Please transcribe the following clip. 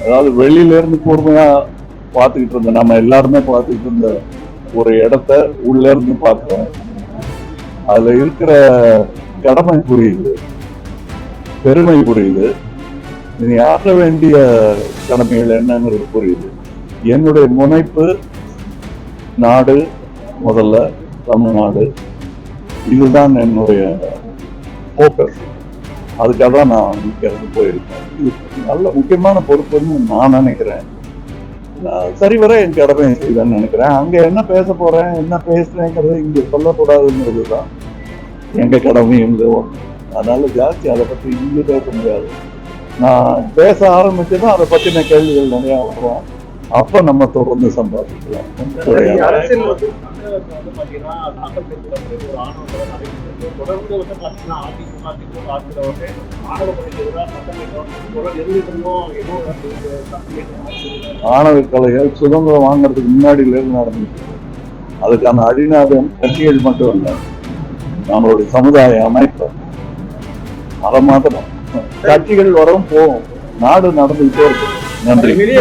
அதாவது வெளியில இருந்து கூர்மையா பார்த்துக்கிட்டு இருந்த நம்ம எல்லாருமே பார்த்துக்கிட்டு இருந்த ஒரு இடத்த உள்ள இருந்து பார்க்கிறோம். அதுல இருக்கிற கடமை புரியுது, பெருமை புரியுது, இனி ஆற்ற வேண்டிய கடமைகள் என்னங்கிறது புரியுது. என்னுடைய முனைப்பு நாடு, முதல்ல தமிழ்நாடு, இதுதான் என்னுடைய போக்கஸ். அதுக்காக தான் நான் இங்கிருந்து போயிருக்கேன். இது நல்ல முக்கியமான பொறுப்புன்னு நான் நினைக்கிறேன். சரிவர என் கடமை செய்வேன்னு நினைக்கிறேன். அங்க என்ன பேச போறேன், என்ன பேசுறேங்கிறது இங்க சொல்லக்கூடாதுங்கிறது தான் எங்க கடமையும். அதனால ஜாஸ்தி அதை பத்தி இங்க பேச முடியாது. நான் பேச ஆரம்பிச்சதும் அதை பத்தின கேள்விகள் நிறைய வரும். அப்ப நம்ம தொடர்ந்து சம்பாதிக்கலாம். அரசியல் வந்து வந்து பாத்தீங்கன்னா தாக்கல் செய்யப்பட்ட ஒரு ஆணவ தொடர்ந்து வந்து பாத்தீங்கன்னா அதிமுக திமுக ஆட்சியில வந்து ஆணவ கொலைக்கு எதிராக ஆணவ கொலைகள் சுதந்திரம் வாங்கறதுக்கு முன்னாடியில இருந்து நடந்துச்சு. அதுக்கான அடிநாதம் கட்சிகள் மட்டும் இல்லை, நம்மளுடைய சமுதாய அமைப்பு. அதை மாத்திரம் கட்சிகள் வரும் போகும், நாடு நடந்துகிட்டே இருக்கு. நன்றி.